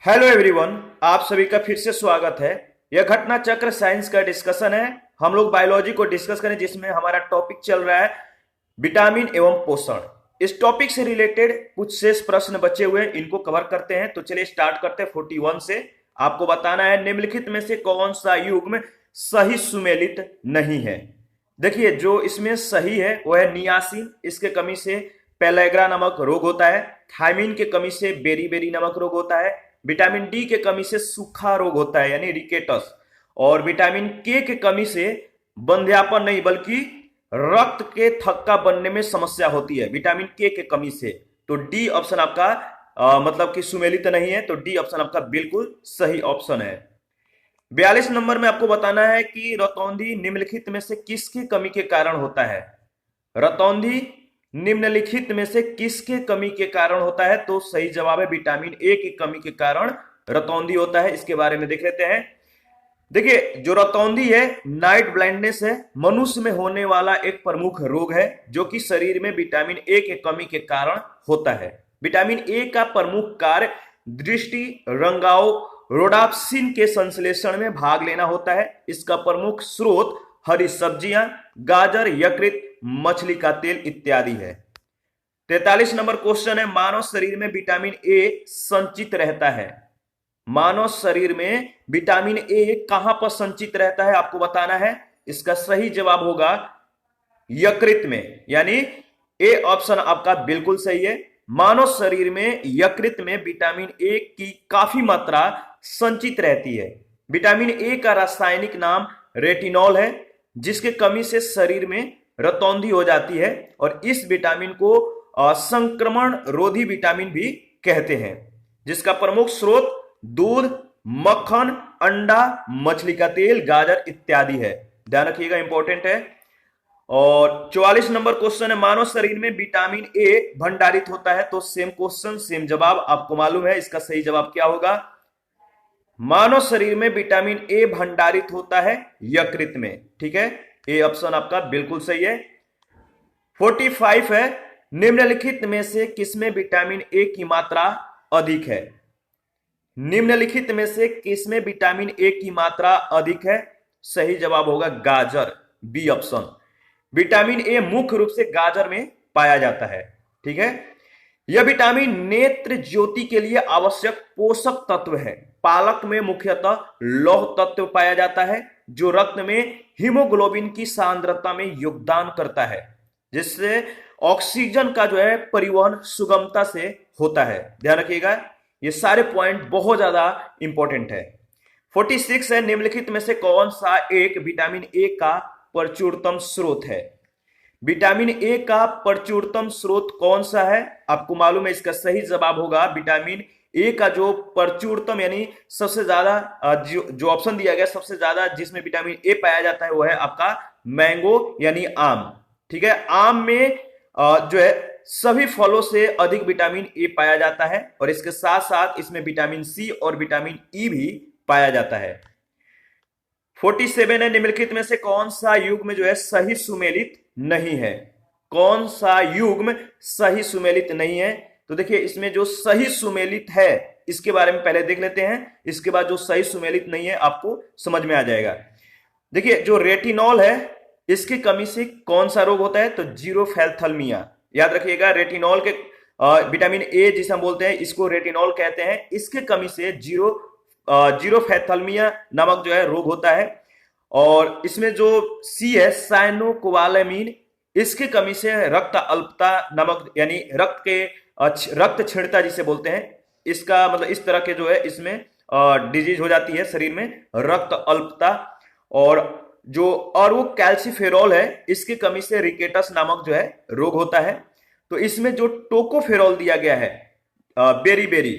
Hello everyone, आप सभी का फिर से स्वागत है। यह घटना चक्र साइंस का डिस्कशन है। हम लोग बायोलॉजी को डिस्कस करें जिसमें हमारा टॉपिक चल रहा है विटामिन एवं पोषण। इस टॉपिक से रिलेटेड कुछ शेष प्रश्न बचे हुए हैं, इनको कवर करते हैं। तो चलिए स्टार्ट करते हैं 41 से। आपको बताना है निम्नलिखित में से कौन सा युग्म सही सुमेलित नहीं है। देखिए, जो इसमें सही है वो है नियासिन, इसके कमी से पेलेग्रा नामक रोग होता है। थायमिन के कमी से बेरी नामक रोग होता है। विटामिन डी के कमी से सूखा रोग होता है यानी रिकेटस। और विटामिन के कमी से बंध्यापन नहीं बल्कि रक्त के थक्का बनने में समस्या होती है विटामिन के कमी से। तो डी ऑप्शन आपका मतलब कि सुमेलित नहीं है, तो डी ऑप्शन आपका बिल्कुल सही ऑप्शन है। 42 नंबर में आपको बताना है कि रतौंधी निम्नलिखित में से किसकी कमी के कारण होता है। रतौंधी निम्नलिखित में से किसके कमी के कारण होता है, तो सही जवाब है विटामिन ए की कमी के कारण रतौंधी होता है। इसके बारे में देख लेते हैं। देखिए, जो रतौंधी है नाइट ब्लाइंडनेस है, मनुष्य में होने वाला एक प्रमुख रोग है जो कि शरीर में विटामिन ए के कमी के कारण होता है। विटामिन ए का प्रमुख कार्य दृष्टि, रंगाओ, रोडाप्सिन के संश्लेषण में भाग लेना होता है। इसका प्रमुख स्रोत हरी सब्जियां, गाजर, यकृत, मछली का तेल इत्यादि है। 43 नंबर क्वेश्चन है, मानव शरीर में विटामिन ए संचित रहता है। मानव शरीर में विटामिन ए कहां पर संचित रहता है आपको बताना है। इसका सही जवाब होगा यकृत में, यानी ए ऑप्शन आपका बिल्कुल सही है। मानव शरीर में यकृत में विटामिन ए की काफी मात्रा संचित रहती है। विटामिन ए का रासायनिक नाम रेटिनॉल है, जिसके कमी से शरीर में रतौंधी हो जाती है। और इस विटामिन को संक्रमण रोधी विटामिन भी कहते हैं, जिसका प्रमुख स्रोत दूध, मक्खन, अंडा, मछली का तेल, गाजर इत्यादि है। ध्यान रखिएगा, इंपॉर्टेंट है। और 44 नंबर क्वेश्चन है, मानव शरीर में विटामिन ए भंडारित होता है। तो सेम क्वेश्चन सेम जवाब आपको मालूम है। इसका सही जवाब क्या होगा। मानव शरीर में विटामिन ए भंडारित होता है यकृत में। ठीक है, ए ऑप्शन आपका बिल्कुल सही है। 45 है, निम्नलिखित में से किसमें विटामिन ए की मात्रा अधिक है। निम्नलिखित में से किसमें विटामिन ए की मात्रा अधिक है। सही जवाब होगा गाजर, बी ऑप्शन। विटामिन ए मुख्य रूप से गाजर में पाया जाता है। ठीक है, यह विटामिन नेत्र ज्योति के लिए आवश्यक पोषक तत्व है। पालक में मुख्यतः लौह तत्व पाया जाता है जो रक्त में हीमोग्लोबिन की सांद्रता में योगदान करता है, जिससे ऑक्सीजन का जो है परिवहन सुगमता से होता है। ध्यान रखिएगा, ये सारे पॉइंट बहुत ज्यादा इंपॉर्टेंट है। 46 है, निम्नलिखित में से कौन सा एक विटामिन ए का प्रचुरतम स्रोत है। विटामिन ए का प्रचुरतम स्रोत कौन सा है आपको मालूम है। इसका सही जवाब होगा विटामिन ए का जो प्रचुरतम यानी सबसे ज्यादा जो ऑप्शन दिया गया सबसे ज्यादा जिसमें विटामिन ए पाया जाता है वो है आपका मैंगो यानी आम। ठीक है, आम में जो है सभी फलों से अधिक विटामिन ए पाया जाता है और इसके साथ साथ इसमें विटामिन सी और विटामिन ई भी पाया जाता है। 47 है, निम्नलिखित में से कौन सा युग्म जो है सही सुमेलित नहीं है। कौन सा युग्म सही सुमेलित नहीं है, तो देखिए इसमें जो सही सुमेलित है इसके बारे में पहले देख लेते हैं, इसके बाद जो सही सुमेलित नहीं है आपको समझ में आ जाएगा। देखिए, जो रेटिनॉल है इसकी कमी से कौन सा रोग होता है, तो जीरोफैल्थलमिया। याद रखिएगा, रेटिनॉल के विटामिन ए जिसे हम बोलते हैं इसको रेटिनॉल कहते हैं, इसके कमी से जीरोफैल्थलमिया नामक जो है रोग होता है। और इसमें जो सी है साइनोकोबालामिन, इसकी कमी से रक्त अल्पता नामक यानी रक्त क्षीणता जिसे बोलते हैं, इसका मतलब इस तरह के जो है इसमें डिजीज हो जाती है शरीर में, रक्त अल्पता। और वो कैल्सीफेरॉल है इसकी कमी से रिकेटस नामक जो है रोग होता है। तो इसमें जो टोकोफेरॉल दिया गया है बेरी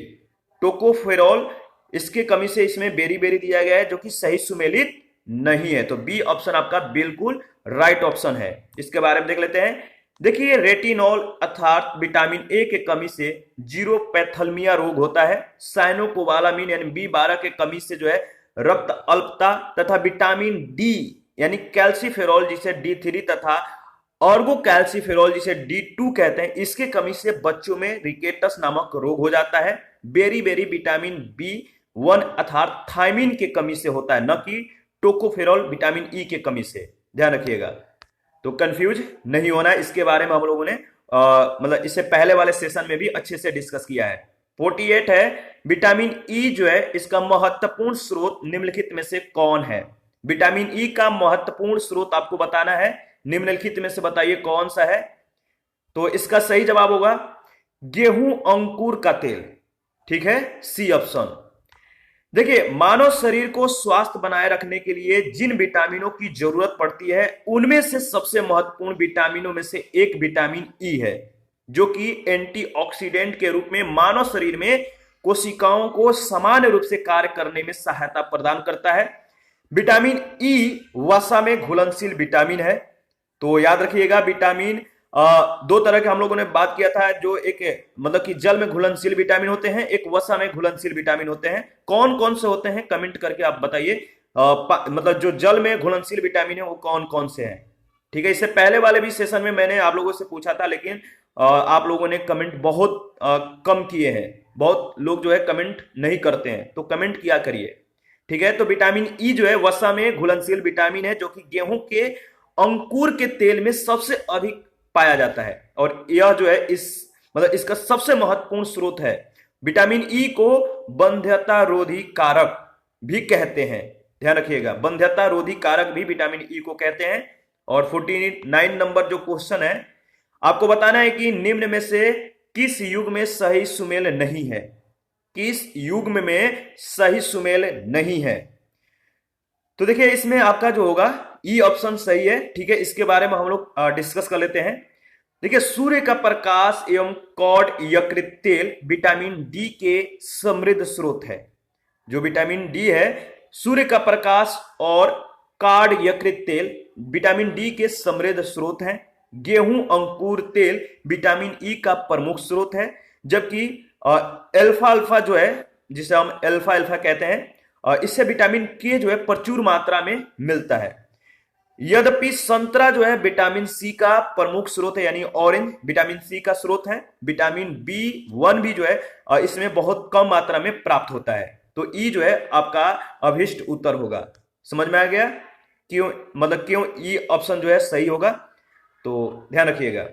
टोकोफेरॉल, इसकी कमी से इसमें बेरी दिया गया है जो कि सही सुमेलित नहीं है। तो बी ऑप्शन आपका बिल्कुल राइट ऑप्शन है। इसके बारे में देख लेते हैं। देखिए, रेटिनॉल अर्थात विटामिन ए के कमी से जीरोपैथलमिया रोग होता है। साइनोकोबालामिन यानी B12 के कमी से जो है रक्त अल्पता तथा विटामिन डी यानी कैल्सीफेरॉल जिसे D3 तथा ऑर्गो कैल्सीफेरॉल जिसे D2 कहते हैं, इसके कमी से बच्चों में रिकेटस नामक रोग हो जाता है। बेरी बेरी विटामिन B1 अर्थात थायमिन के कमी से होता है, न कि टोकोफेरॉल विटामिन ई के कमी से। ध्यान रखिएगा, तो कंफ्यूज नहीं होना। इसके बारे में हम लोगों ने मतलब इससे पहले वाले सेशन में भी अच्छे से डिस्कस किया है। 48 है, विटामिन ई जो है इसका महत्वपूर्ण स्रोत निम्नलिखित में से कौन है? विटामिन ई का महत्वपूर्ण स्रोत आपको बताना है, निम्नलिखित में से बताइए कौन सा है। तो इसका सही जवाब होगा गेहूं अंकुर का तेल। ठीक है, सी ऑप्शन। देखिए, मानव शरीर को स्वस्थ बनाए रखने के लिए जिन विटामिनों की जरूरत पड़ती है उनमें से सबसे महत्वपूर्ण विटामिनों में से एक विटामिन ई है, जो कि एंटीऑक्सीडेंट के रूप में मानव शरीर में कोशिकाओं को समान रूप से कार्य करने में सहायता प्रदान करता है। विटामिन ई वसा में घुलनशील विटामिन है। तो याद रखिएगा, विटामिन दो तरह के हम लोगों ने बात किया था, जो एक मतलब कि जल में घुलनशील विटामिन होते हैं, एक वसा में घुलनशील विटामिन होते हैं। कौन कौन से होते हैं कमेंट करके आप बताइए। मतलब जो जल में घुलनशील विटामिन है वो कौन कौन से हैं? ठीक है, इससे पहले वाले भी सेशन में मैंने आप लोगों से पूछा था, लेकिन आप लोगों ने कमेंट बहुत कम किए हैं। बहुत लोग जो है कमेंट नहीं करते हैं, तो कमेंट किया करिए। ठीक है, तो विटामिन ई जो है वसा में घुलनशील विटामिन है, जो कि गेहूं के अंकुर के तेल में सबसे अधिक पाया जाता है, और यह जो है मतलब इसका सबसे महत्वपूर्ण स्रोत है। विटामिन ई को बंध्यता रोधी कारक भी कहते हैं। ध्यान रखिएगा, बंध्यता रोधी कारक भी विटामिन ई को कहते हैं। और 49 नंबर जो क्वेश्चन है, आपको बताना है कि निम्न में से किस युग में सही सुमेल नहीं है? किस युग में सही सुमेल नहीं है? तो देखिए, इसमें आपका जो होगा ई ऑप्शन सही है। ठीक है, इसके बारे में हम लोग डिस्कस कर लेते हैं। देखिए, सूर्य का प्रकाश एवं कॉड यकृत तेल विटामिन डी के समृद्ध स्रोत है। जो विटामिन डी है, सूर्य का प्रकाश और कॉड यकृत तेल विटामिन डी के समृद्ध स्रोत हैं। गेहूं अंकुर तेल विटामिन ई का प्रमुख स्रोत है, जबकि अल्फा अल्फा जो है, जिसे हम अल्फा अल्फा कहते हैं, इससे विटामिन के जो है प्रचुर मात्रा में मिलता है। यद्यपि संतरा जो है विटामिन सी का प्रमुख स्रोत है, यानी ऑरेंज विटामिन सी का स्रोत है। विटामिन B1 भी जो है इसमें बहुत कम मात्रा में प्राप्त होता है। तो ई जो है आपका अभिष्ट उत्तर होगा। समझ में आ गया क्यों, मतलब क्यों ई ऑप्शन जो है सही होगा? तो ध्यान रखिएगा।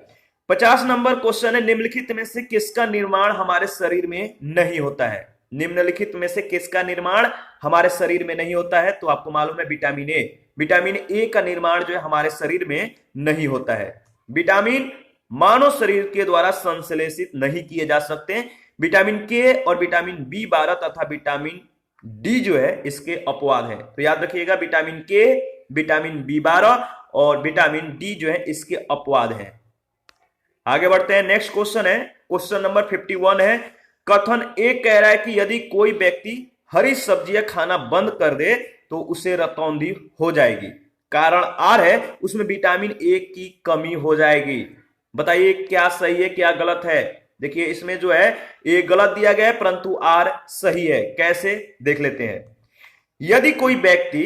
50 नंबर क्वेश्चन है, निम्नलिखित में से किसका निर्माण हमारे शरीर में नहीं होता है? निम्नलिखित में से किसका निर्माण हमारे शरीर में नहीं होता है? तो आपको मालूम है विटामिन ए। विटामिन ए का निर्माण जो है हमारे शरीर में नहीं होता है। विटामिन मानव शरीर के द्वारा संश्लेषित नहीं किए जा सकते। विटामिन के और विटामिन B12 तथा विटामिन डी जो है इसके अपवाद है। तो याद रखिएगा, विटामिन के, विटामिन B12 और विटामिन डी जो है इसके अपवाद हैं। आगे बढ़ते हैं, नेक्स्ट क्वेश्चन है, क्वेश्चन नंबर 51 है। कथन ए कह रहा है कि यदि कोई व्यक्ति हरी सब्जियां खाना बंद कर दे तो उसे रतौंधी हो जाएगी। कारण आर है, उसमें विटामिन ए की कमी हो जाएगी। बताइए क्या सही है क्या गलत है? देखिए, इसमें जो है ए गलत दिया गया है, परंतु आर सही है। कैसे, देख लेते हैं। यदि कोई व्यक्ति,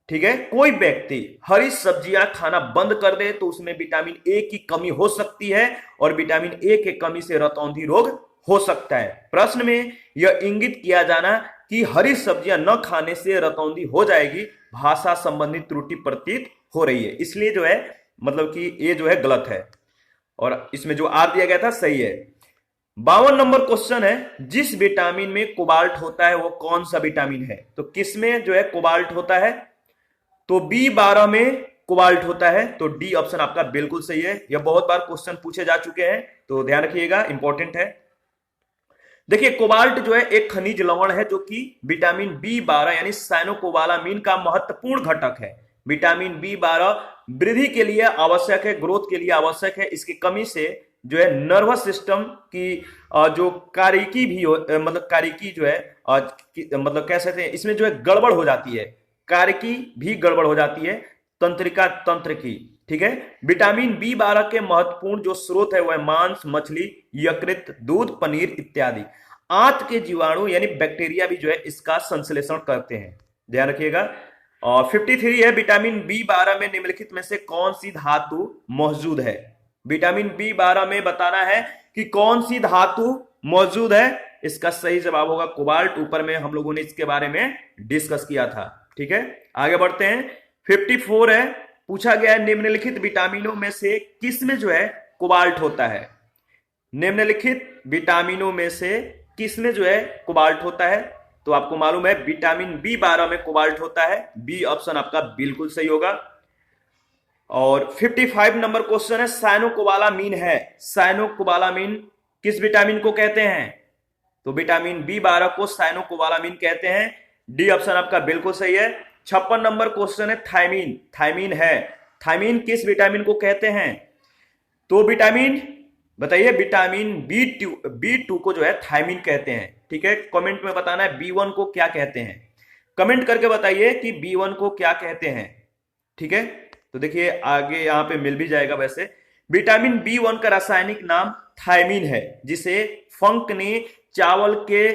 ठीक है, कोई व्यक्ति हरी सब्जियां खाना बंद कर दे तो उसमें विटामिन ए की कमी हो सकती है, और विटामिन ए की कमी से रतौंधी रोग हो सकता है। प्रश्न में यह इंगित किया जाना कि हरी सब्जियां न खाने से रतौंधी हो जाएगी, भाषा संबंधी त्रुटि प्रतीत हो रही है। इसलिए जो है मतलब कि ये जो है गलत है, और इसमें जो आर दिया गया था सही है। 52 नंबर क्वेश्चन है, जिस विटामिन में कोबाल्ट होता है वो कौन सा विटामिन है? तो किसमें जो है कोबाल्ट होता है? तो B12 में कोबाल्ट होता है। तो डी ऑप्शन आपका बिल्कुल सही है। यह बहुत बार क्वेश्चन पूछे जा चुके हैं, तो ध्यान रखिएगा, इंपॉर्टेंट है। देखिए, कोबाल्ट जो है एक खनिज लवण है, जो कि विटामिन B12 यानी साइनोकोबालामीन का महत्वपूर्ण घटक है। विटामिन B12 वृद्धि के लिए आवश्यक है, ग्रोथ के लिए आवश्यक है। इसकी कमी से जो है नर्वस सिस्टम की जो कारिकी भी मतलब कारिकी जो है मतलब कह सकते हैं इसमें जो है गड़बड़ हो जाती है, कारिकी भी गड़बड़ हो जाती है, तंत्रिका तंत्र की। ठीक है, विटामिन B12 के महत्वपूर्ण जो स्रोत है वह मांस, मछली, यकृत, दूध, पनीर इत्यादि। आंत के जीवाणु यानी बैक्टीरिया भी जो है इसका संश्लेषण करते हैं। ध्यान रखिएगा। और 53 है, विटामिन B12 में निम्नलिखित में से कौन सी धातु मौजूद है? विटामिन B12 में बताना है कि कौन सी धातु मौजूद है। इसका सही जवाब होगा कोबाल्ट। ऊपर में हम लोगों ने इसके बारे में डिस्कस किया था। ठीक है, आगे बढ़ते हैं। 54 है, पूछा गया है निम्नलिखित विटामिनों में से किस में जो है कोबाल्ट होता है। निम्नलिखित विटामिनों में से किस में जो है कोबाल्ट होता है? तो आपको मालूम है विटामिन B12 में कोबाल्ट होता है। बी ऑप्शन आपका बिल्कुल सही होगा। और 55 नंबर क्वेश्चन है, साइनोकोबालामीन है। साइनोकोबालामीन किस विटामिन को कहते हैं? तो विटामिन B12 को साइनोकोबालामीन कहते हैं। डी ऑप्शन आपका बिल्कुल सही है। 56 नंबर क्वेश्चन है, थायमीन। थायमीन है, थायमीन किस विटामिन को कहते हैं? तो विटामिन बताइए, विटामिन B2 को जो है थायमीन कहते हैं। ठीक है, कमेंट में बताना है B1 को क्या कहते हैं। कमेंट करके बताइए कि B1 को क्या कहते हैं। ठीक है, तो देखिए आगे यहां पे मिल भी जाएगा। वैसे विटामिन B1 का रासायनिक नाम थायमीन है, जिसे फंक ने चावल के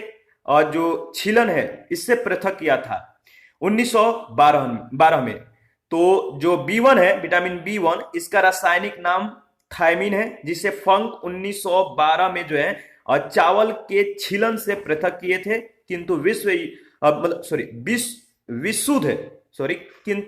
जो छीलन है इससे पृथक किया था 1912 में। तो जो B1 है, विटामिन B1, इसका रासायनिक नाम थायमीन है, जिसे फंक 1912 में जो है चावल के छीलन से पृथक किए थे। किंतु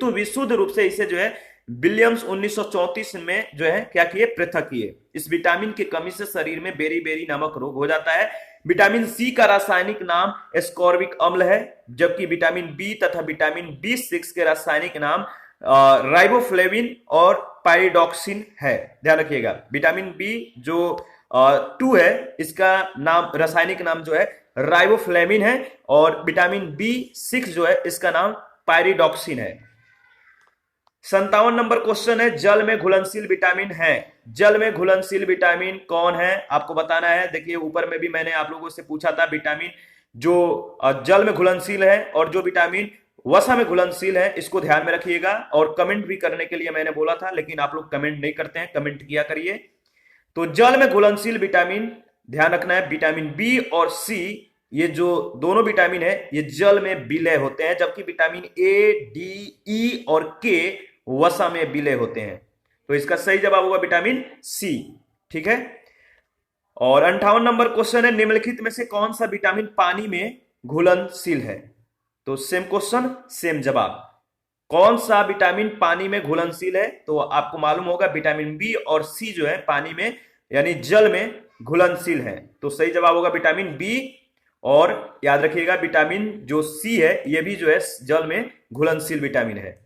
विशुद्ध रूप से इसे जो है विलियम्स 1934 में जो है क्या किए, पृथक किए। इस विटामिन की कमी से शरीर में बेरी नामक रोग हो जाता है। विटामिन सी का रासायनिक नाम एस्कॉर्बिक अम्ल है, जबकि विटामिन बी तथा विटामिन B6 के रासायनिक नाम राइबोफ्लेविन और पाइरिडॉक्सिन है। ध्यान रखिएगा, विटामिन बी जो 2 है, इसका नाम रासायनिक नाम जो है राइबोफ्लेविन है, और विटामिन B6 जो है इसका नाम पाइरिडॉक्सिन है। 57 नंबर क्वेश्चन है, जल में घुलनशील विटामिन है। जल में घुलनशील विटामिन कौन है आपको बताना है। देखिए ऊपर में भी मैंने आप लोगों से पूछा था, विटामिन जो जल में घुलनशील है और जो विटामिन वसा में घुलनशील है, इसको ध्यान में रखिएगा। और कमेंट भी करने के लिए मैंने बोला था, लेकिन आप लोग कमेंट नहीं करते हैं, कमेंट किया करिए। तो जल में घुलनशील विटामिन ध्यान रखना है, विटामिन बी और सी, ये जो दोनों विटामिन है ये जल में विलय होते हैं, जबकि विटामिन ए, डी, ई और के वसा में विलय होते हैं। तो इसका सही जवाब होगा विटामिन सी। ठीक है, और 58 नंबर क्वेश्चन है, निम्नलिखित में से कौन सा विटामिन पानी में घुलनशील है? तो सेम क्वेश्चन सेम जवाब। कौन सा विटामिन पानी में घुलनशील है? तो आपको मालूम होगा विटामिन बी और सी जो है पानी में यानी जल में घुलनशील है। तो सही जवाब होगा विटामिन बी। और याद रखिएगा विटामिन जो सी है ये भी जो है जल में घुलनशील विटामिन है।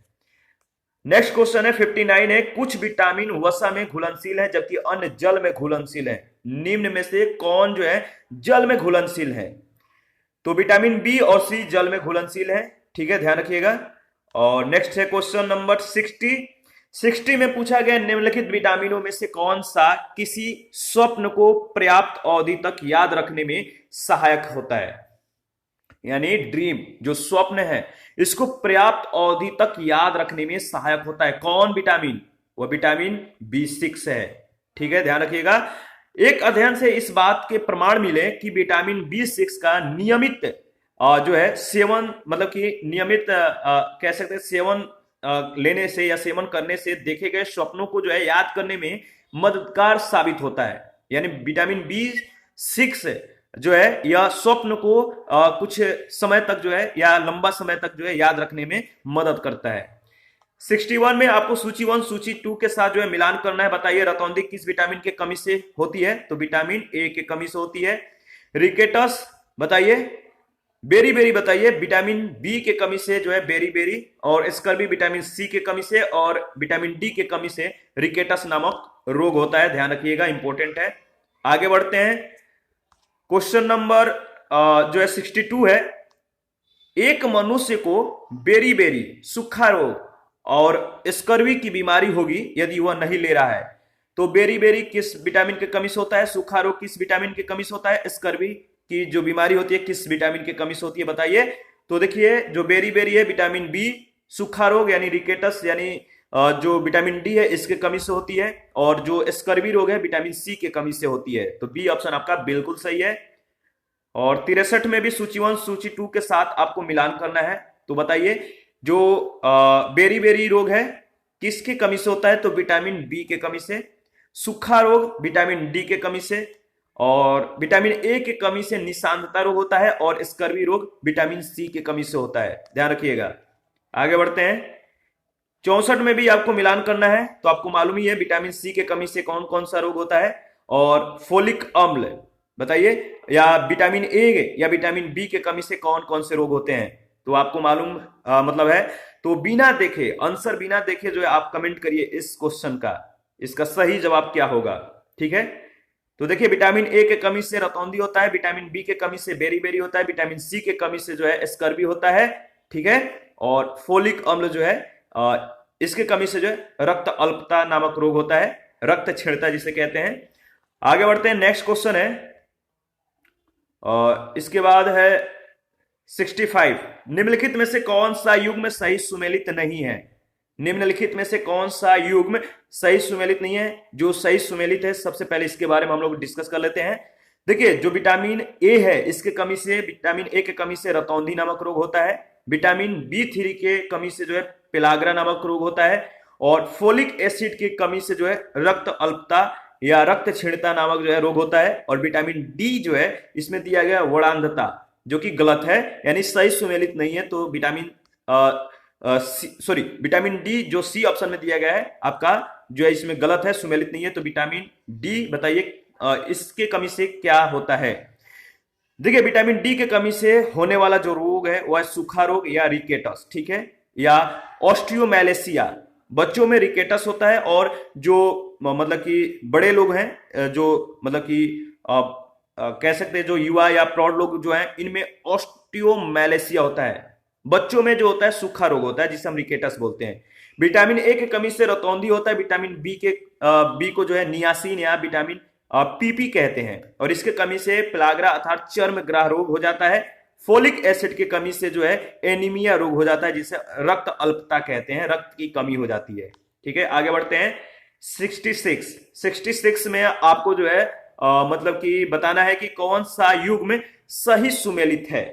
नेक्स्ट क्वेश्चन है 59 है, कुछ विटामिन वसा में घुलनशील है जबकि अन्य जल में घुलनशील है। निम्न में से कौन जो है जल में घुलनशील है? तो विटामिन बी और सी जल में घुलनशील है। ठीक है, ध्यान रखिएगा। और नेक्स्ट है क्वेश्चन नंबर 60 में पूछा गया निम्नलिखित विटामिनों में से कौन सा किसी स्वप्न को पर्याप्त अवधि तक याद रखने में सहायक होता है? यानी ड्रीम जो स्वप्न है इसको पर्याप्त अवधि तक याद रखने में सहायक होता है। कौन विटामिन? वह विटामिन B6 है। ठीक है, ध्यान रखिएगा। एक अध्ययन से इस बात के प्रमाण मिले कि विटामिन B6 का नियमित जो है सेवन, मतलब कि नियमित कह सकते हैं सेवन लेने से या सेवन करने से देखे गए स्वप्नों को जो है याद करने में मददगार साबित होता है। यानी विटामिन B6 जो है यह स्वप्न को कुछ समय तक जो है या लंबा समय तक जो है याद रखने में मदद करता है। 61 में आपको सूची 1 सूची 2 के साथ जो है मिलान करना है। बताइए रतौंधी किस विटामिन के कमी से होती है? तो विटामिन ए के कमी से होती है। रिकेटस बताइए, बेरी बताइए विटामिन बी के कमी से जो है बेरी, और स्कर्वी विटामिन सी के कमी से, और विटामिन डी के कमी से रिकेटस नामक रोग होता है। ध्यान रखिएगा, इंपॉर्टेंट है। आगे बढ़ते हैं, क्वेश्चन नंबर जो है 62 है, एक मनुष्य को बेरी सूखा रोग और स्कर्वी की बीमारी होगी यदि वह नहीं ले रहा है। तो बेरी किस विटामिन के कमी से होता है? सूखा रोग किस विटामिन के कमी से होता है? स्कर्वी की जो बीमारी होती है किस विटामिन के कमी से होती है? बताइए। तो देखिए जो बेरी है विटामिन बी, सूखा रोग यानी रिकेटस यानी जो विटामिन डी है इसके कमी से होती है, और जो स्कर्वी रोग है विटामिन सी के कमी से होती है। तो बी ऑप्शन आपका बिल्कुल सही है। और 63 में भी सूची 1 सूची 2 के साथ आपको मिलान करना है। तो बताइए जो बेरी रोग है किसके कमी से होता है? तो विटामिन बी के कमी से। सूखा रोग विटामिन डी के कमी से, और विटामिन ए की कमी से निशानता रोग होता है, और स्कर्वी रोग विटामिन सी की कमी से होता है, ध्यान रखिएगा। आगे बढ़ते हैं। 64 में भी आपको मिलान करना है, तो आपको मालूम ही है विटामिन सी की कमी से कौन कौन सा रोग होता है। और फोलिक अम्ल बताइए, या विटामिन ए या विटामिन बी की कमी से कौन कौन से रोग होते हैं, तो आपको मालूम मतलब है। तो बिना देखे, आंसर बिना देखे जो है आप कमेंट करिए इस क्वेश्चन का, इसका सही जवाब क्या होगा, ठीक है। तो देखिए, विटामिन ए के कमी से रतौंधी होता है, विटामिन बी के कमी से बेरी होता है, विटामिन सी के कमी से जो है स्कर्वी होता है, ठीक है। और फोलिक अम्ल जो है इसके कमी से जो है रक्त अल्पता नामक रोग होता है, रक्त क्षीणता जिसे कहते हैं। आगे बढ़ते हैं, नेक्स्ट क्वेश्चन है, इसके बाद है 65। निम्नलिखित में से कौन सा युग्म सही सुमेलित नहीं है? निम्नलिखित में से कौन सा युग्म सही सुमेलित नहीं है? जो सही सुमेलित है, सबसे पहले इसके बारे में हम लोग डिस्कस कर लेते हैं। देखिए, जो विटामिन ए है इसके कमी से, विटामिन ए के कमी से रतौंधी नामक रोग होता है, विटामिन बी3 के कमी से जो है पेलाग्रा नामक रोग होता है, और फोलिक एसिड की कमी से जो है रक्त अल्पता या रक्त क्षीणता नामक जो है रोग होता है, और विटामिन डी जो है इसमें दिया गया वर्णांधता, जो कि गलत है, यानी सही सुमेलित नहीं है। तो विटामिन डी जो सी ऑप्शन में दिया गया है आपका जो है इसमें गलत है, सुमेलित नहीं है। तो विटामिन डी बताइए इसके कमी से क्या होता है? देखिए, विटामिन डी के कमी से होने वाला जो रोग है वह सूखा रोग या रिकेटस, ठीक है, या ऑस्टियोमैलेसिया। बच्चों में रिकेटस होता है, और जो मतलब कि बड़े लोग हैं, जो मतलब कि कह सकते हैं जो युवा या प्रौढ़ लोग जो हैं, इनमें ऑस्टियोमैलेसिया होता है। बच्चों में जो होता है सूखा रोग होता है, जिसे हम रिकेटस बोलते हैं। विटामिन ए की कमी से रतौंधी होता है, विटामिन बी को जो है नियासिन या विटामिन पीपी कहते हैं, और इसके कमी से प्लाग्रा अर्थात चर्म ग्राह रोग हो जाता है। फोलिक एसिड की कमी से जो है एनीमिया रोग हो जाता है, जिसे रक्त अल्पता कहते हैं, रक्त की कमी हो जाती है, ठीक है। आगे बढ़ते हैं 66 में आपको जो है मतलब कि बताना है कि कौन सा युग्म सही सुमेलित है।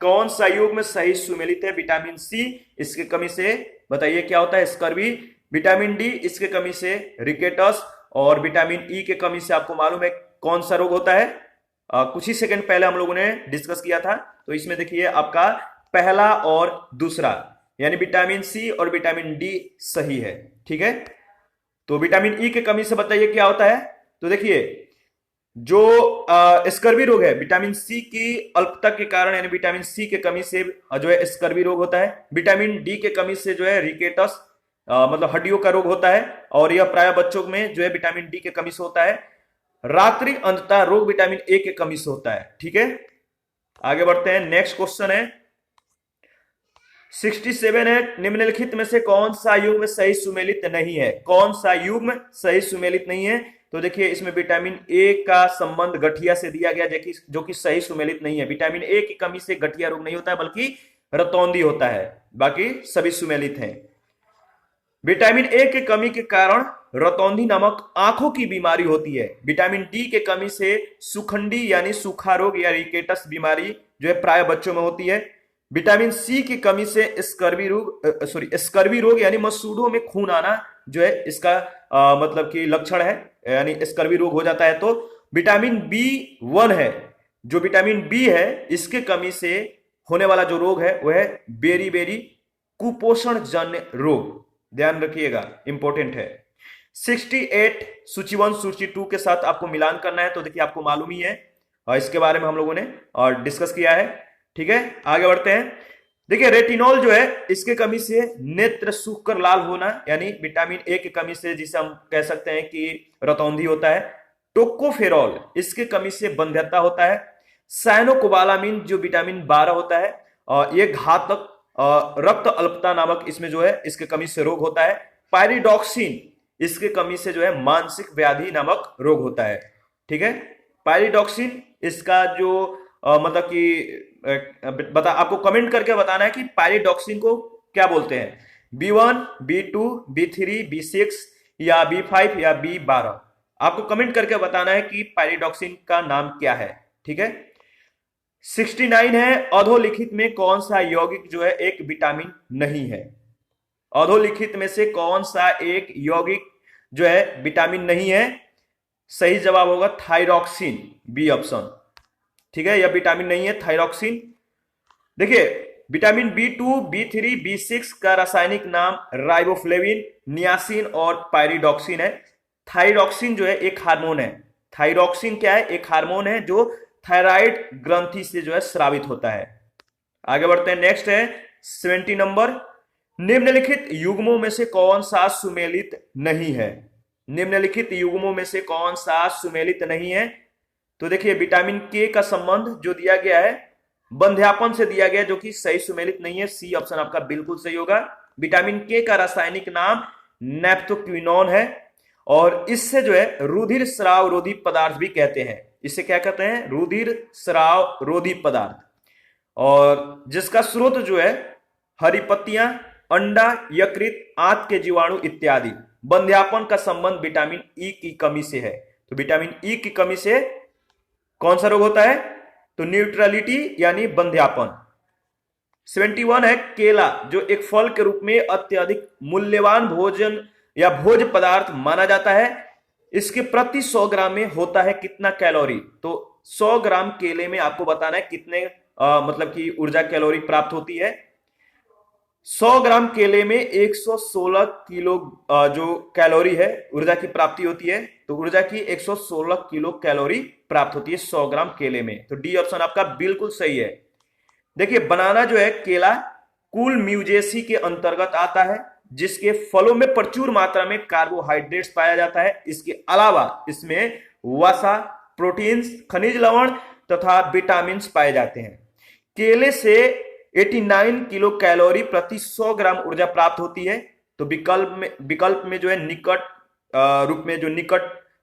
कौन सा युग्म सही सुमेलित है? विटामिन सी इसके कमी से बताइए क्या होता है? स्कर्वी। विटामिन डी इसके कमी से रिकेटस, और विटामिन ई के कमी से आपको मालूम है कौन सा रोग होता है? कुछ ही सेकंड पहले हम लोगों ने डिस्कस किया था। तो इसमें देखिए आपका पहला और दूसरा, यानी विटामिन सी और विटामिन डी सही है, ठीक है। तो विटामिन ई के कमी से बताइए क्या होता है? तो देखिए, जो स्कर्वी रोग है, विटामिन सी की अल्पता के कारण, यानी विटामिन सी के कमी से जो है स्कर्वी रोग होता है। विटामिन डी के कमी से जो है रिकेटस मतलब हड्डियों का रोग होता है, और यह प्राय बच्चों में जो है विटामिन डी के कमी से होता है। रात्रि अंधता रोग विटामिन ए के कमी से होता है, ठीक है। आगे बढ़ते हैं, नेक्स्ट क्वेश्चन है 67 है, निम्नलिखित में से कौन सा युग्म सही सुमेलित नहीं है? कौन सा युग्म सही सुमेलित नहीं है? तो देखिए, इसमें विटामिन ए का संबंध गठिया से दिया गया, जो कि सही सुमेलित नहीं है। विटामिन ए की कमी से गठिया रोग नहीं होता है, बल्कि रतौंधी होता है, बाकी सभी सुमेलित हैं। विटामिन ए की कमी के कारण रतौंधी नामक आंखों की बीमारी होती है। विटामिन डी के कमी से सुखंडी यानी सूखा रोग या रिकेटस बीमारी जो है प्राय बच्चों में होती है। विटामिन सी की कमी से स्कर्वी रोग यानी मसूड़ों में खून आना जो है इसका मतलब कि लक्षण है, यानी स्कर्वी रोग हो जाता है। तो विटामिन बी1 है, जो विटामिन बी है इसके कमी से होने वाला जो रोग है वह है बेरी कुपोषण जन्य रोग, ध्यान रखिएगा, इंपॉर्टेंट है। 68 सूची 1 सूची 2 के साथ आपको मिलान करना है। तो देखिए, आपको मालूम ही है, और इसके बारे में हम लोगों ने और डिस्कस किया है, ठीक है। आगे बढ़ते हैं। देखिए, रेटिनॉल जो है इसके कमी से नेत्र सूख कर लाल होना, यानी विटामिन ए की कमी से, जिसे हम कह सकते हैं कि रतौंधी होता है। टोकोफेरॉल इसके कमी से बंध्यता होता है। साइनोकोबालामिन जो विटामिन 12 होता है, ये घातक रक्त अल्पता नामक इसमें जो है इसके कमी से रोग होता है। पायरिडॉक्सिन इसके कमी से जो है मानसिक व्याधि नामक रोग होता है, ठीक है। पायरिडॉक्सिन इसका जो मतलब कि आपको कमेंट करके बताना है कि पायरिडॉक्सिन को क्या बोलते हैं, B1, B2, B3, B6 या B5 या B12। आपको कमेंट करके बताना है कि पायरिडॉक्सिन का नाम क्या है, ठीक है। 69 है, अधोलिखित में कौन सा यौगिक जो है एक विटामिन नहीं है? अधोलिखित में से कौन सा एक यौगिक जो है विटामिन नहीं है? सही जवाब होगा थायरॉक्सिन, बी ऑप्शन। ठीक है, यह विटामिन नहीं है थायरॉक्सिन। देखिए विटामिन B2, B3, B6 का रासायनिक नाम राइबोफ्लेविन, नियासिन और पायरिडॉक्सिन है। थायरॉक्सिन जो है एक हार्मोन है। थायरॉक्सिन क्या है? एक हार्मोन है जो थायराइड ग्रंथि से जो है स्रावित होता है। आगे बढ़ते हैं, नेक्स्ट है 70 नंबर। निम्नलिखित युग्मों में से कौन सा सुमेलित नहीं है? निम्नलिखित युग्मों में से कौन सा सुमेलित नहीं है? तो देखिए विटामिन के का संबंध जो दिया गया है बंध्यापन से दिया गया, जो कि सही सुमेलित नहीं है। सी ऑप्शन आपका बिल्कुल सही होगा। विटामिन के का रासायनिक नाम नेप्थोक्विनोन है और इससे जो है रुधिर स्राव रोधी पदार्थ भी कहते हैं। इसे क्या कहते हैं? रुधिर स्राव रोधी पदार्थ। और जिसका स्रोत जो है हरी पत्तियां, अंडा, यकृत, आंत के जीवाणु इत्यादि। बंध्यापन का संबंध विटामिन ई की कमी से है। तो विटामिन ई की कमी से कौन सा रोग होता है? तो न्यूट्रलिटी यानी बंध्यापन। 71 है केला, जो एक फल के रूप में अत्यधिक मूल्यवान भोजन या भोज्य पदार्थ माना जाता है। इसके प्रति 100 ग्राम में होता है कितना कैलोरी? तो 100 ग्राम केले में आपको बताना है कितने मतलब कि ऊर्जा कैलोरी प्राप्त होती है। 100 ग्राम केले में 116 किलो जो कैलोरी है ऊर्जा की प्राप्ति होती है। तो ऊर्जा की 116 किलो कैलोरी प्राप्त होती है 100 ग्राम केले में। तो डी ऑप्शन आपका बिल्कुल सही है। देखिए बनाना जो है केला कुल म्यूजेसी के अंतर्गत आता है, जिसके फलों में प्रचुर मात्रा में कार्बोहाइड्रेट्स पाया जाता है। इसके अलावा इसमें वसा, प्रोटीन्स, खनिज लवण तथा विटामिन पाए जाते हैं। केले से 89 किलो कैलोरी प्रति 100 ग्राम ऊर्जा प्राप्त होती है। तो विकल्प में जो है निकट रूप में जो निकट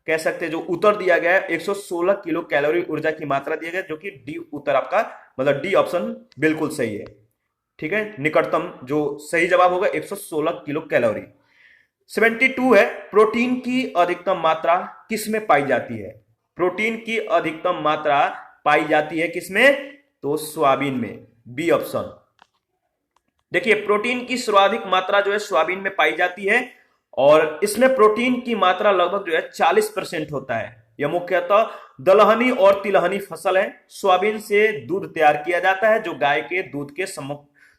कह सकते हैं, जो उत्तर दिया गया है 116 किलो कैलोरी ऊर्जा की मात्रा दिया गया, जो कि डी उत्तर आपका मतलब डी ऑप्शन बिल्कुल सही है। ठीक है, निकटतम जो सही जवाब होगा 116 किलो कैलोरी। 72 है प्रोटीन की अधिकतम मात्रा किसमें पाई जाती है? प्रोटीन की अधिकतम मात्रा पाई जाती है किसमें? तो सोयाबीन में, बी ऑप्शन। देखिए प्रोटीन की सर्वाधिक मात्रा जो है सोयाबीन में पाई जाती है और इसमें प्रोटीन की मात्रा लगभग जो है 40% होता है। यह मुख्यतः दलहनी और तिलहनी फसल है। सोयाबीन से दूध तैयार किया जाता है जो गाय के दूध के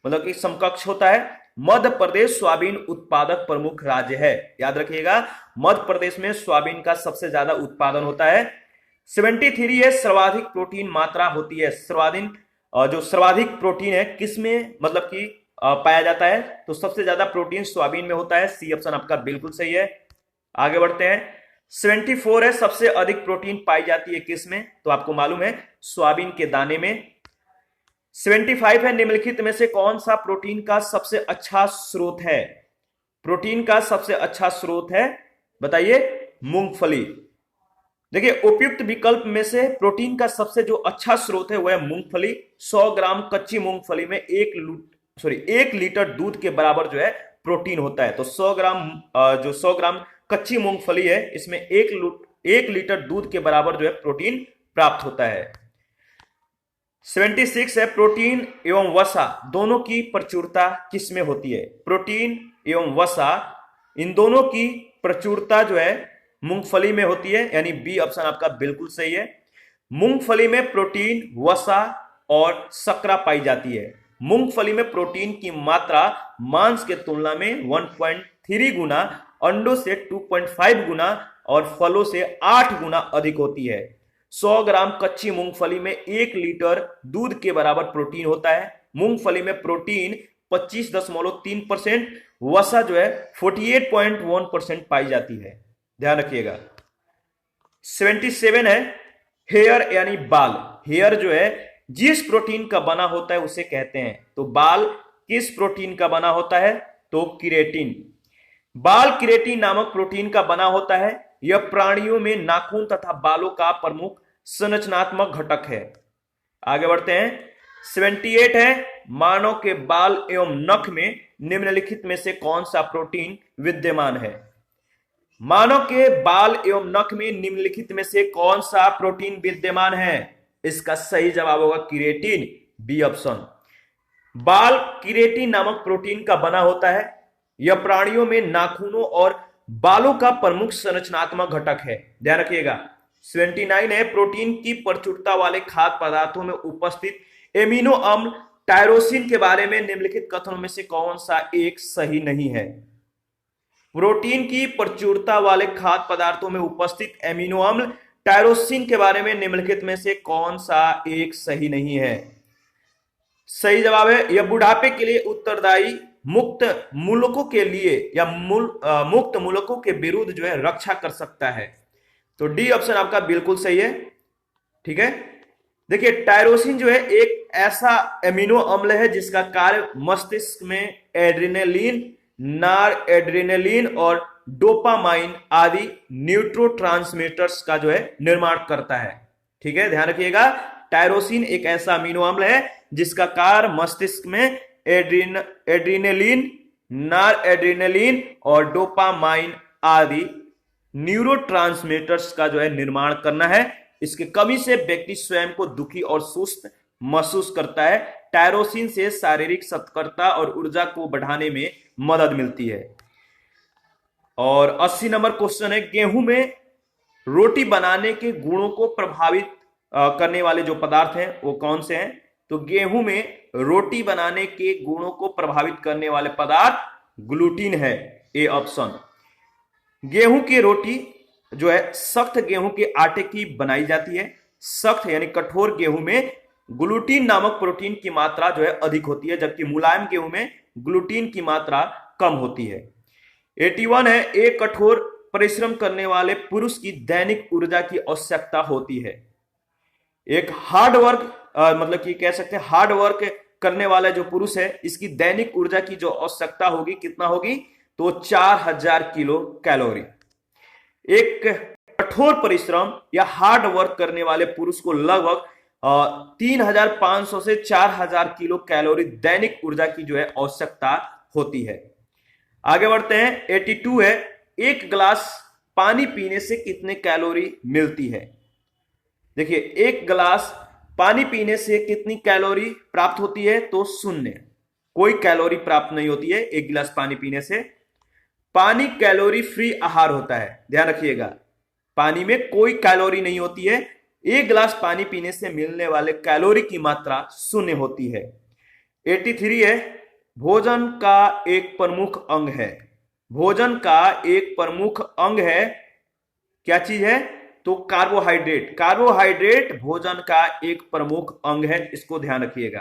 मतलब कि समकक्ष होता है। मध्य प्रदेश सोयाबीन उत्पादक प्रमुख राज्य है। याद रखिएगा मध्य प्रदेश में सोयाबीन का सबसे ज्यादा उत्पादन होता है। 73 है सर्वाधिक प्रोटीन मात्रा होती है। जो सर्वाधिक प्रोटीन है किसमें मतलब कि पाया जाता है? तो सबसे ज्यादा प्रोटीन सोयाबीन में होता है। सी ऑप्शन आपका बिल्कुल सही है। आगे बढ़ते हैं, 74 है सबसे अधिक प्रोटीन पाई जाती है किसमें? तो आपको मालूम है सोयाबीन के दाने में। 75 है निम्नलिखित में से कौन सा प्रोटीन का सबसे अच्छा स्रोत है? प्रोटीन का सबसे अच्छा स्रोत है बताइए? मूंगफली। देखिए उपयुक्त विकल्प में से प्रोटीन का सबसे जो अच्छा स्रोत है वह है मूंगफली। 100 ग्राम कच्ची मूंगफली में 1 लीटर दूध के बराबर जो है प्रोटीन होता है। तो 100 ग्राम कच्ची मूंगफली है, इसमें 1 लीटर दूध के बराबर जो है प्रोटीन प्राप्त होता है। 76 है प्रोटीन एवं वसा दोनों की प्रचुरता किसमें होती है? प्रोटीन एवं वसा इन दोनों की प्रचुरता जो है मूंगफली में होती है, यानी बी ऑप्शन आपका बिल्कुल सही है। मूंगफली में प्रोटीन, वसा और शर्करा पाई जाती है। मूंगफली में प्रोटीन की मात्रा मांस के तुलना में 1.3 गुना, अंडों से 2.5 गुना और फलों से 8 गुना अधिक होती है। 100 ग्राम कच्ची मूंगफली में 1 लीटर दूध के बराबर प्रोटीन होता है। मूंगफली में प्रोटीन 25.3%, वसा जो है 48.1% पाई जाती है। ध्यान रखिएगा। 77 है हेयर यानी बाल। हेयर जो है जिस प्रोटीन का बना होता है उसे कहते हैं। तो बाल किस प्रोटीन का बना होता है? तो किरेटिन। बाल किरेटिन नामक प्रोटीन का बना होता है। यह प्राणियों में नाखून तथा बालों का प्रमुख संरचनात्मक घटक है। आगे बढ़ते हैं, 78 है मानव के बाल एवं नख में निम्नलिखित में से कौन सा प्रोटीन विद्यमान है? मानव के बाल एवं नख में निम्नलिखित में से कौन सा प्रोटीन विद्यमान है? इसका सही जवाब होगा किरेटिन, बी ऑप्शन। बाल किरेटिन नामक प्रोटीन का बना होता है। यह प्राणियों में नाखूनों और बालों का प्रमुख संरचनात्मक घटक है? ध्यान रखिएगा। 79 है, प्रोटीन की प्रचुरता वाले खाद्य पदार्थों में उपस्थित एमिनो अम्ल टायरोसिन के बारे में निम्नलिखित कथनों में से कौन सा एक सही नहीं है? प्रोटीन की प्रचुरता वाले खाद्य पदार्थों में उपस्थित एमिनो अम्ल टायरोसिन के बारे में निम्नलिखित में से कौन सा एक सही नहीं है? सही जवाब है, यह बुढ़ापे के लिए उत्तरदायी मुक्त मूलकों के लिए या मुक्त मूलकों के विरुद्ध जो है रक्षा कर सकता है। तो डी ऑप्शन आपका बिल्कुल सही है। ठीक है, देखिए टायरोसिन जो है एक ऐसा एमिनो अम्ल है जिसका कार्य मस्तिष्क में एड्रेनलिन, नार एड्रेनलिन और डोपामाइन आदि न्यूरोट्रांसमीटर्स का जो है निर्माण करता है। ठीक है, ध्यान रखिएगा, टायरोसिन एक ऐसा अमीनो अम्ल है जिसका कार्य मस्तिष्क में एड्रेनलिन, नार एड्रेनलिन और डोपामाइन आदि न्यूरोट्रांसमीटर्स का जो है निर्माण करना है। इसकी कमी से व्यक्ति स्वयं को दुखी और सुस्त महसूस करता है। टायरोसिन से शारीरिक सतर्कता और ऊर्जा को बढ़ाने में मदद मिलती है। और 80 नंबर क्वेश्चन है, गेहूं में रोटी बनाने के गुणों को प्रभावित करने वाले जो पदार्थ हैं वो कौन से हैं? तो गेहूं में रोटी बनाने के गुणों को प्रभावित करने वाले पदार्थ ग्लूटीन है, ए ऑप्शन। गेहूं की रोटी जो है सख्त गेहूं के आटे की बनाई जाती है। सख्त यानी कठोर गेहूं में ग्लूटीन नामक प्रोटीन की मात्रा जो है अधिक होती है, जबकि मुलायम गेहूं में ग्लूटीन की मात्रा कम होती है। 81 है, एक कठोर परिश्रम करने वाले पुरुष की दैनिक ऊर्जा की आवश्यकता होती है। एक हार्ड वर्क मतलब कि कह सकते हैं हार्ड वर्क करने वाला जो पुरुष है, इसकी दैनिक ऊर्जा की जो आवश्यकता होगी कितना होगी? तो 4000 किलो कैलोरी। एक कठोर परिश्रम या हार्ड वर्क करने वाले पुरुष को लगभग 3500 से 4000 किलो कैलोरी दैनिक ऊर्जा की जो है आवश्यकता होती है। आगे बढ़ते हैं। 82 है, एक गिलास पानी पीने से कितने कैलोरी मिलती है? देखिए, एक गिलास पानी पीने से कितनी कैलोरी प्राप्त होती है? तो 0, कोई कैलोरी प्राप्त नहीं होती है एक गिलास पानी पीने से। पानी कैलोरी फ्री आहार होता है, ध्यान रखिएगा, पानी में कोई कैलोरी नहीं होती है। एक गिलास पानी पीने से मिलने वाले कैलोरी की मात्रा 0 होती है। 83 है, भोजन का एक प्रमुख अंग है। भोजन का एक प्रमुख अंग है, क्या चीज है? तो कार्बोहाइड्रेट। कार्बोहाइड्रेट भोजन का एक प्रमुख अंग है, इसको ध्यान रखिएगा।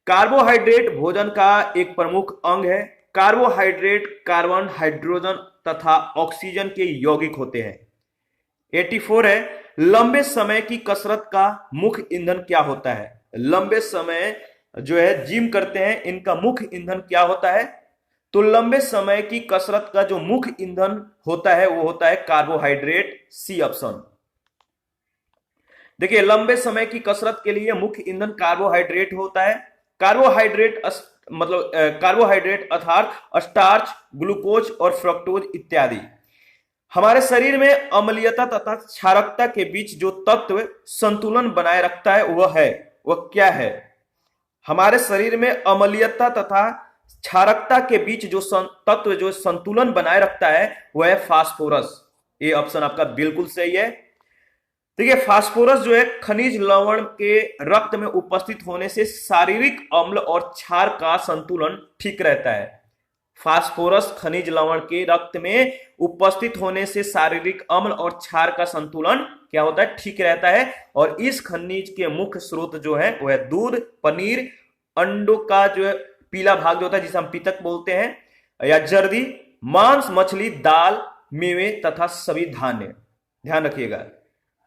कार्बोहाइड्रेट भोजन का एक प्रमुख अंग है। कार्बोहाइड्रेट कार्बन, हाइड्रोजन तथा ऑक्सीजन के यौगिक होते हैं। 84 है, लंबे समय की कसरत का मुख्य ईंधन क्या होता है? लंबे समय जो है जिम करते हैं, इनका मुख्य ईंधन क्या होता है? तो लंबे समय की कसरत का जो मुख्य ईंधन होता है वो होता है कार्बोहाइड्रेट, सी ऑप्शन। देखिए, लंबे समय की कसरत के लिए मुख्य ईंधन कार्बोहाइड्रेट होता है। कार्बोहाइड्रेट मतलब कार्बोहाइड्रेट अर्थात स्टार्च, ग्लूकोज और फ्रक्टोज इत्यादि हमारे शरीर में अम्लीयता तथा क्षारकता के बीच जो तत्व संतुलन बनाए रखता है वह क्या है? हमारे शरीर में अम्लीयता तथा क्षारकता के बीच जो तत्व जो संतुलन बनाए रखता है वह है फास्फोरस। ये ऑप्शन आपका बिल्कुल सही है। देखिए, फास्फोरस जो है खनिज लवण के रक्त में उपस्थित होने से शारीरिक अम्ल और क्षार का संतुलन ठीक रहता है। फास्फोरस खनिज लवण के रक्त में उपस्थित होने से शारीरिक अम्ल और क्षार का संतुलन क्या होता है? ठीक रहता है। और इस खनिज के मुख्य स्रोत जो है वह दूध, पनीर, अंडों का जो पीला भाग जो होता है जिसे हम पितक बोलते हैं, या जर्दी, मांस, मछली, दाल, मेवे तथा सभी धान्य। ध्यान रखिएगा।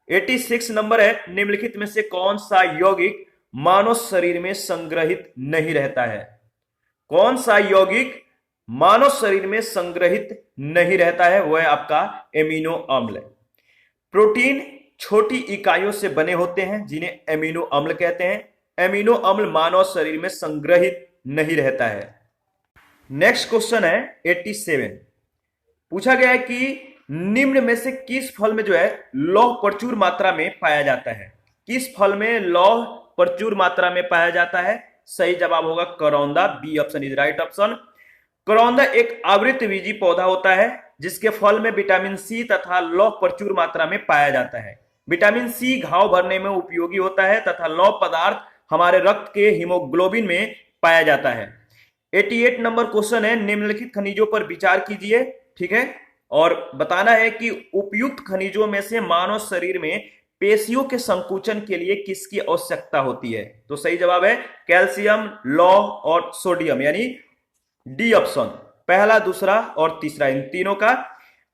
86 नंबर है, निम्नलिखित में से कौन सा यौगिक मानव शरीर में संग्रहित नहीं रहता है? कौन सा यौगिक मानव शरीर में संग्रहित नहीं रहता है? वह आपका एमिनो अम्ल। प्रोटीन छोटी इकाइयों से बने होते हैं जिन्हें एमिनो अम्ल कहते हैं। एमिनो अम्ल मानव शरीर में संग्रहित नहीं रहता है। नेक्स्ट क्वेश्चन है 87। पूछा गया है कि निम्न में से किस फल में जो है लौह प्रचुर मात्रा में पाया जाता है? किस फल में लौह प्रचुर मात्रा में पाया जाता है? सही जवाब होगा करौंदा, B option is right option. करौंदा एक आवृतबीजी पौधा होता है जिसके फल में विटामिन सी तथा लौह प्रचुर मात्रा में पाया जाता है। विटामिन सी घाव भरने में उपयोगी होता है तथा लौह पदार्थ हमारे रक्त के हीमोग्लोबिन में पाया जाता है। 88 नंबर क्वेश्चन है, निम्नलिखित खनिजों पर विचार कीजिए। ठीक है, और बताना है कि उपयुक्त खनिजों में से मानव शरीर में पेशियों के संकुचन के लिए किसकी आवश्यकता होती है। तो सही जवाब है कैल्शियम, लौह और सोडियम, यानी डी ऑप्शन, पहला, दूसरा और तीसरा, इन तीनों का।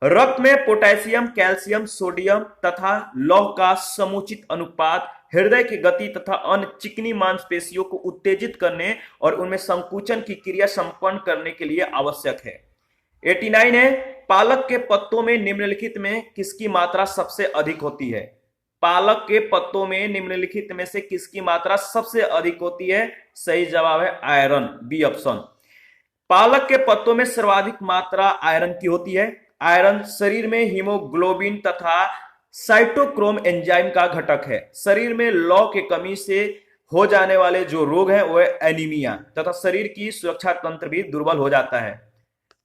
रक्त में पोटेशियम, कैल्शियम, सोडियम तथा लौह का समुचित अनुपात हृदय की गति तथा अन्य चिकनी मांसपेशियों को उत्तेजित करने और उनमें संकुचन की क्रिया संपन्न करने के लिए आवश्यक है। 89 है, पालक के पत्तों में निम्नलिखित में किसकी मात्रा सबसे अधिक होती है। पालक के पत्तों में निम्नलिखित में से किसकी मात्रा सबसे अधिक होती है। सही जवाब है आयरन, बी ऑप्शन। पालक के पत्तों में सर्वाधिक मात्रा आयरन की होती है। आयरन शरीर में हीमोग्लोबिन तथा साइटोक्रोम एंजाइम का घटक है। शरीर में लौह की कमी से हो जाने वाले जो रोग हैं वह एनीमिया तथा शरीर की सुरक्षा तंत्र भी दुर्बल हो जाता है।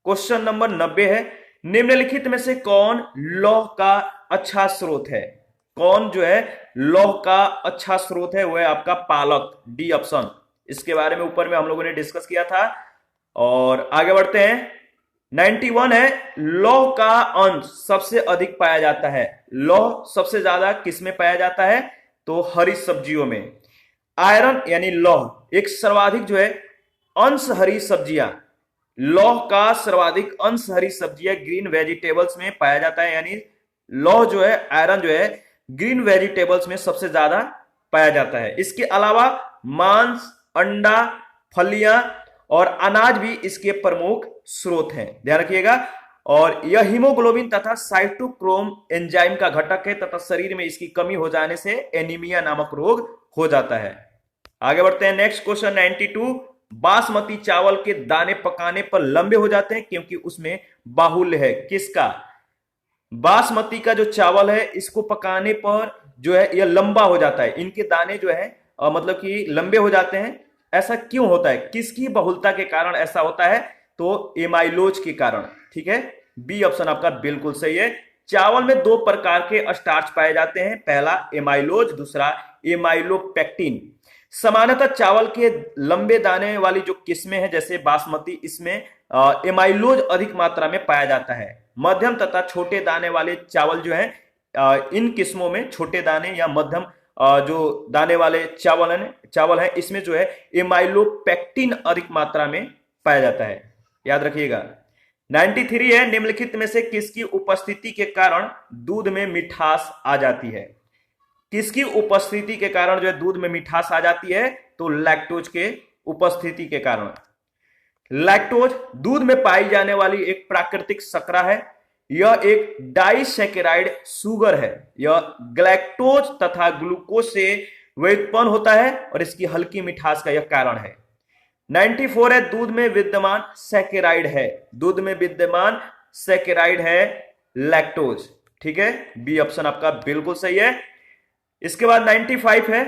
क्वेश्चन नंबर 90 है, निम्नलिखित में से कौन लौह का अच्छा स्रोत है। कौन जो है लौह का अच्छा स्रोत है, वह है आपका पालक, डी ऑप्शन। इसके बारे में ऊपर में हम लोगों ने डिस्कस किया था। और आगे बढ़ते हैं। 91 है, लौह का अंश सबसे अधिक पाया जाता है। लौह सबसे ज्यादा किसमें पाया जाता है, तो हरी सब्जियों में। आयरन यानी लौह एक सर्वाधिक जो है अंश हरी सब्जियां, लौह का सर्वाधिक अंश हरी सब्जियां ग्रीन वेजिटेबल्स में पाया जाता है। यानी लौह जो है, आयरन जो है ग्रीन वेजिटेबल्स में सबसे ज्यादा पाया जाता है। इसके अलावा मांस, अंडा, फलियां और अनाज भी इसके प्रमुख स्रोत हैं, ध्यान रखिएगा। और यह हीमोग्लोबिन तथा साइटोक्रोम एंजाइम का घटक है तथा शरीर में इसकी कमी हो जाने से एनीमिया नामक रोग हो जाता है। आगे बढ़ते हैं। नेक्स्ट क्वेश्चन 92, बासमती चावल के दाने पकाने पर लंबे हो जाते हैं क्योंकि उसमें बाहुल्य है। किसका? बासमती का जो चावल है इसको पकाने पर जो है यह लंबा हो जाता है, इनके दाने जो है मतलब कि लंबे हो जाते हैं। ऐसा क्यों होता है, किसकी बहुलता के कारण ऐसा होता है, तो एमाइलोज के कारण। ठीक है, बी ऑप्शन आपका बिल्कुल सही है। चावल में दो प्रकार के स्टार्च पाए जाते हैं, पहला एमाइलोज, दूसरा एमाइलोपेक्टिन। सामान्यतः चावल के लंबे दाने वाली जो किस्में हैं जैसे बासमती, इसमें एमाइलोज अधिक मात्रा में पाया जाता है। मध्यम तथा छोटे दाने वाले चावल जो हैं इन किस्मों में छोटे दाने या मध्यम जो दाने वाले चावल हैं इसमें जो है एमाइलोपेक्टिन अधिक मात्रा में पाया जाता है, याद रखिएगा। 93 है, निम्नलिखित में से किसकी उपस्थिति के कारण दूध में मिठास आ जाती है। किसकी उपस्थिति के कारण जो है दूध में मिठास आ जाती है, तो लैक्टोज के उपस्थिति के कारण। लैक्टोज दूध में पाई जाने वाली एक प्राकृतिक शर्करा है। यह एक डाइसैकेराइड शुगर है। यह ग्लैक्टोज तथा ग्लूकोज से व्युत्पन्न होता है और इसकी हल्की मिठास का यह कारण है। 94 है, दूध में विद्यमान सैकेराइड है। दूध में विद्यमान सैकेराइड है लैक्टोज। ठीक है, बी ऑप्शन आपका बिल्कुल सही है। इसके बाद 95 है,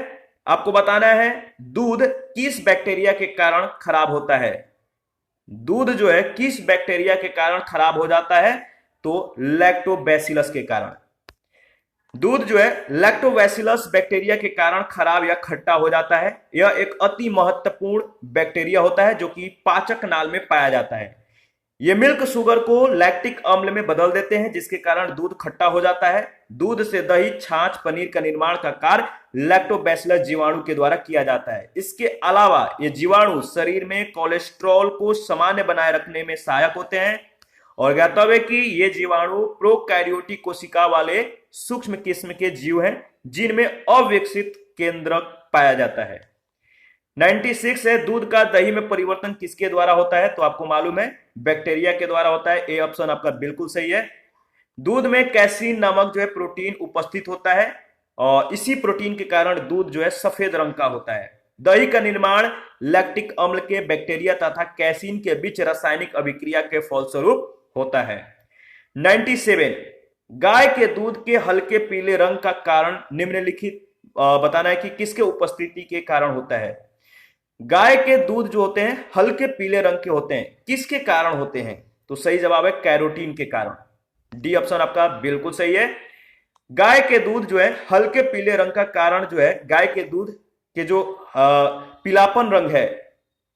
आपको बताना है दूध किस बैक्टीरिया के कारण खराब होता है। दूध जो है किस बैक्टीरिया के कारण खराब हो जाता है, तो लैक्टोबैसिलस के कारण। दूध जो है लैक्टोबैसिलस बैक्टीरिया के कारण खराब या खट्टा हो जाता है। यह एक अति महत्वपूर्ण बैक्टीरिया होता है जो कि पाचक नाल में पाया जाता है। यह मिल्क शुगर को लैक्टिक अम्ल में बदल देते हैं जिसके कारण दूध खट्टा हो जाता है। दूध से दही, छाछ, पनीर का निर्माण का कार्य लैक्टोबैसिलस जीवाणु के द्वारा किया जाता है। इसके अलावा ये जीवाणु शरीर में कोलेस्ट्रॉल को सामान्य बनाए रखने में सहायक होते हैं। और ज्ञातव्य है कि ये जीवाणु प्रोकैरियोटिक कोशिका वाले सूक्ष्म किस्म के जीव हैं जिनमें अविकसित केंद्रक पाया जाता है। 96 है, दूध का दही में परिवर्तन किसके द्वारा होता है, तो आपको मालूम है बैक्टीरिया के द्वारा होता है। ए ऑप्शन आपका बिल्कुल सही है। दूध में कैसीन नामक जो है प्रोटीन उपस्थित होता है और इसी प्रोटीन के कारण दूध जो है सफेद रंग का होता है। दही का निर्माण लैक्टिक अम्ल के बैक्टीरिया तथा कैसीन के बीच रासायनिक अभिक्रिया के फलस्वरूप होता है। 97, गाय के दूध के हल्के पीले रंग का कारण निम्नलिखित बताना है कि किसके उपस्थिति के कारण होता है। गाय के दूध जो होते हैं हल्के पीले रंग के होते हैं, किसके कारण होते हैं, तो सही जवाब है कैरोटीन के कारण। डी ऑप्शन आपका बिल्कुल सही है। गाय के दूध जो है हल्के पीले रंग का कारण जो है, गाय के दूध के जो पीलापन रंग है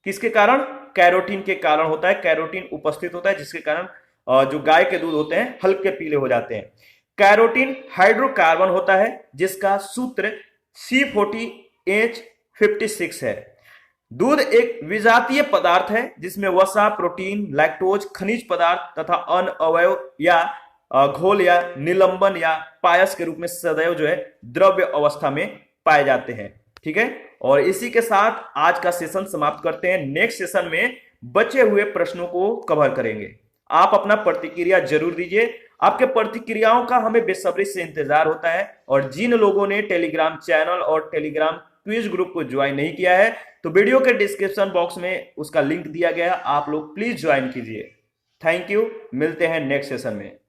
किसके कारण? कैरोटीन के कारण होता है। कैरोटीन उपस्थित होता है जिसके कारण जो गाय के दूध होते हैं हल्के पीले हो जाते हैं। कैरोटीन हाइड्रोकार्बन होता है जिसका सूत्र C40H56 है। दूध एक विजातीय पदार्थ है जिसमें वसा, प्रोटीन, लैक्टोज, खनिज पदार्थ तथा अन्य अवयव या घोल या निलंबन या पायस के रूप में सदैव जो है द्रव्य अवस्था में पाए जाते हैं। ठीक है, और इसी के साथ आज का सेशन समाप्त करते हैं। नेक्स्ट सेशन में बचे हुए प्रश्नों को कवर करेंगे। आप अपना प्रतिक्रिया जरूर दीजिए, आपके प्रतिक्रियाओं का हमें बेसब्री से इंतजार होता है। और जिन लोगों ने टेलीग्राम चैनल और टेलीग्राम क्विज ग्रुप को ज्वाइन नहीं किया है तो वीडियो के डिस्क्रिप्शन बॉक्स में उसका लिंक दिया गया है, आप लोग प्लीज ज्वाइन कीजिए। थैंक यू, मिलते हैं नेक्स्ट सेशन में।